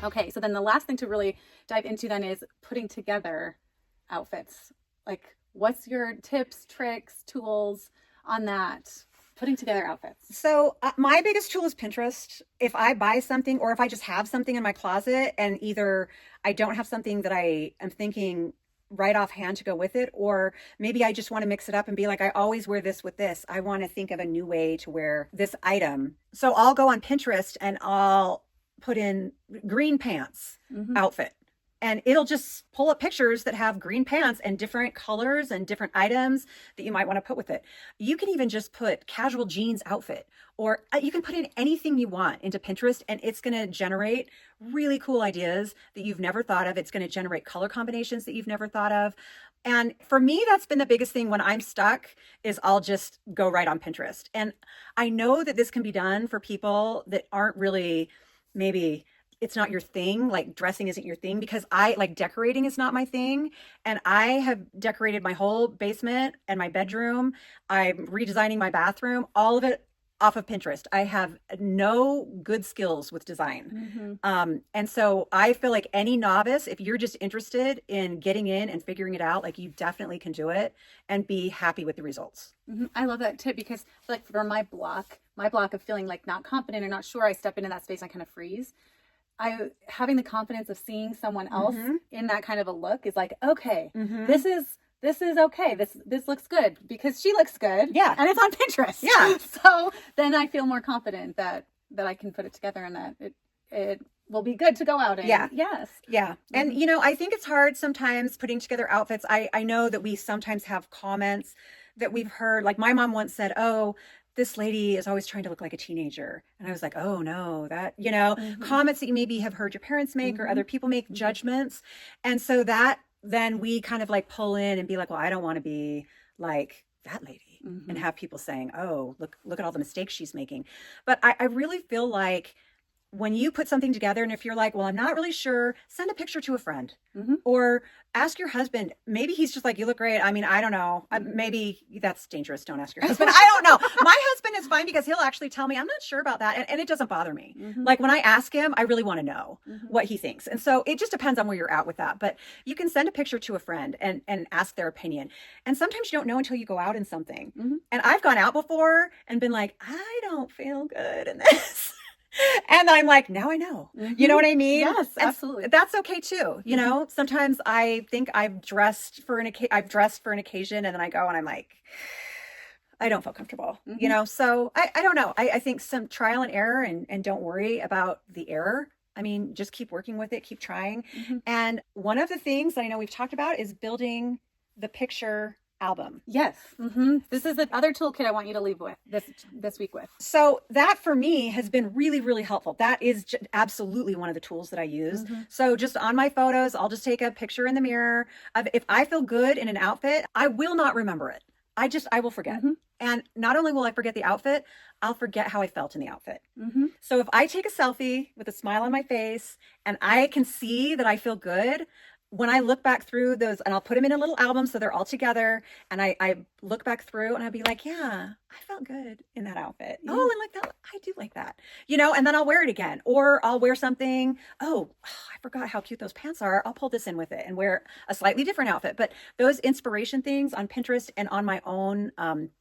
Okay, so then the last thing to really dive into then is putting together outfits. Like, what's your tips, tricks, tools on that? Putting together outfits. So my biggest tool is Pinterest. If I buy something or if I just have something in my closet and either I don't have something that I am thinking right offhand to go with it, or maybe I just want to mix it up and be like, I always wear this with this. I want to think of a new way to wear this item. So I'll go on Pinterest and I'll put in green pants outfit. And it'll just pull up pictures that have green pants and different colors and different items that you might want to put with it. You can even just put casual jeans outfit, or you can put in anything you want into Pinterest, and it's going to generate really cool ideas that you've never thought of. It's going to generate color combinations that you've never thought of. And for me, that's been the biggest thing when I'm stuck is I'll just go right on Pinterest. And I know that this can be done for people that aren't really, maybe it's not your thing, like dressing isn't your thing, because I like decorating is not my thing. And I have decorated my whole basement and my bedroom. I'm redesigning my bathroom, all of it off of Pinterest. I have no good skills with design. And so I feel like any novice, if you're just interested in getting in and figuring it out, like you definitely can do it and be happy with the results. I love that tip because like for my block of feeling like not confident or not sure, I step into that space, I kind of freeze. Having the confidence of seeing someone else in that kind of a look is like, okay, this is okay. This looks good because she looks good. Yeah. And it's on Pinterest. Yeah. So then I feel more confident that I can put it together and that it will be good to go out in. Yeah. Yes. Yeah. And I think it's hard sometimes putting together outfits. I know that we sometimes have comments that we've heard, like my mom once said, oh, this lady is always trying to look like a teenager. And I was like, oh no, that, comments that you maybe have heard your parents make or other people make, judgments. And so that then we kind of like pull in and be like, well, I don't want to be like that lady and have people saying, oh, look at all the mistakes she's making. But I really feel like when you put something together and if you're like, well, I'm not really sure, send a picture to a friend or ask your husband. Maybe he's just like, you look great. I mean, I don't know. Maybe that's dangerous. Don't ask your husband. I don't know. My husband is fine because he'll actually tell me, I'm not sure about that. And it doesn't bother me. Like when I ask him, I really want to know what he thinks. And so it just depends on where you're at with that. But you can send a picture to a friend and ask their opinion. And sometimes you don't know until you go out in something. And I've gone out before and been like, I don't feel good in this. And I'm like, now I know. You know what I mean? Yes, and absolutely. that's okay too. Sometimes I think I've dressed for an occasion and then I go and I'm like, I don't feel comfortable, So I don't know. I think some trial and error and don't worry about the error. I mean, just keep working with it, keep trying. And one of the things that I know we've talked about is building the picture album. Yes. This is the other toolkit I want you to leave with this week with. So that for me has been really, really helpful. That is absolutely one of the tools that I use. So just on my photos, I'll just take a picture in the mirror of if I feel good in an outfit, I will not remember it. I will forget. And not only will I forget the outfit, I'll forget how I felt in the outfit. So if I take a selfie with a smile on my face and I can see that I feel good, when I look back through those, and I'll put them in a little album so they're all together, and I look back through and I'll be like, yeah, I felt good in that outfit. Oh, and like that, I do like that, and then I'll wear it again, or I'll wear something, I forgot how cute those pants are. I'll pull this in with it and wear a slightly different outfit. But those inspiration things on Pinterest and on my own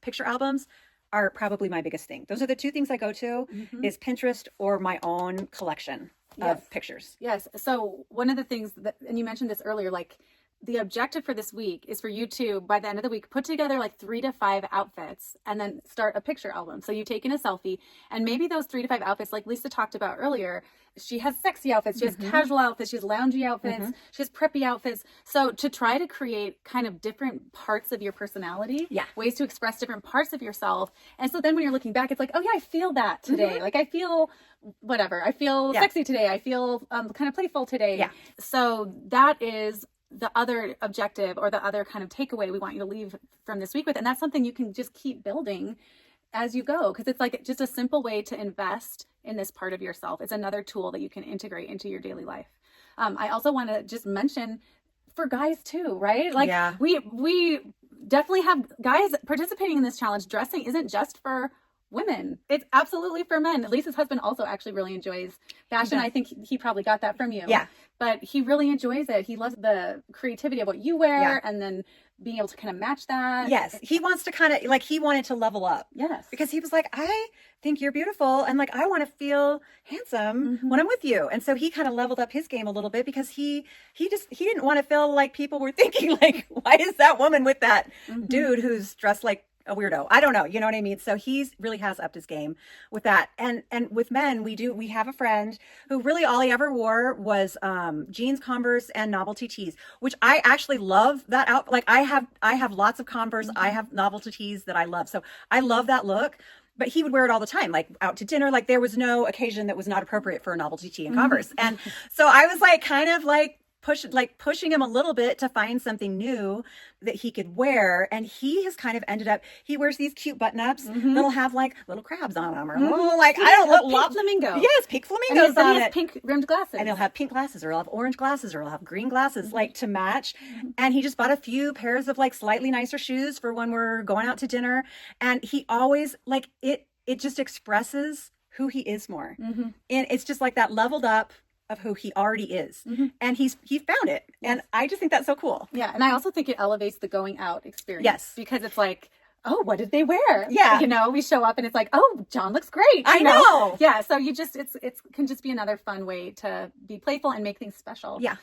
picture albums are probably my biggest thing. Those are the two things I go to is Pinterest or my own collection of pictures. Yes. So one of the things and you mentioned this earlier, like the objective for this week is for you to, by the end of the week, put together like 3 to 5 outfits and then start a picture album. So you've taken a selfie and maybe those 3 to 5 outfits, like Lisa talked about earlier, she has sexy outfits, she has casual outfits, she has loungy outfits, she has preppy outfits. So to try to create kind of different parts of your personality, ways to express different parts of yourself. And so then when you're looking back, it's like, oh yeah, I feel that today. Like I feel whatever. I feel sexy today. I feel kind of playful today. Yeah. So that is the other objective or the other kind of takeaway we want you to leave from this week with. And that's something you can just keep building as you go, because it's like just a simple way to invest in this part of yourself. It's another tool that you can integrate into your daily life. I also want to just mention for guys too, right? Like we definitely have guys participating in this challenge. Dressing isn't just for women. It's absolutely for men. Lisa's husband also actually really enjoys fashion. I think he probably got that from you. Yeah. But he really enjoys it. He loves the creativity of what you wear and then being able to kind of match that. Yes. He wants to kind of like, he wanted to level up. Yes. Because he was like, I think you're beautiful. And like, I want to feel handsome when I'm with you. And so he kind of leveled up his game a little bit because he didn't want to feel like people were thinking like, why is that woman with that dude who's dressed like a weirdo? I don't know. You know what I mean? So he's really has upped his game with that. And with men, we have a friend who really all he ever wore was jeans, Converse, and novelty tees, which I actually love that out. Like I have lots of Converse. I have novelty tees that I love. So I love that look. But he would wear it all the time, like out to dinner. Like there was no occasion that was not appropriate for a novelty tee and Converse. And so I was like, kind of like pushing him a little bit to find something new that he could wear. And he has kind of ended up, he wears these cute button ups that'll have like little crabs on them or little, like, I don't know. Pink flamingo. Yes, pink flamingos and on he has it. pink rimmed glasses. And he'll have pink glasses, or he'll have orange glasses, or he'll have green glasses, like to match. And he just bought a few pairs of like slightly nicer shoes for when we're going out to dinner. And he always like it just expresses who he is more. And it's just like that leveled up of who he already is. And he found it. And I just think that's so cool. Yeah. And I also think it elevates the going out experience. Yes. Because it's like, oh, what did they wear? Yeah. You know, we show up and it's like, oh, John looks great. I know. Yeah. So you just, it can just be another fun way to be playful and make things special. Yeah.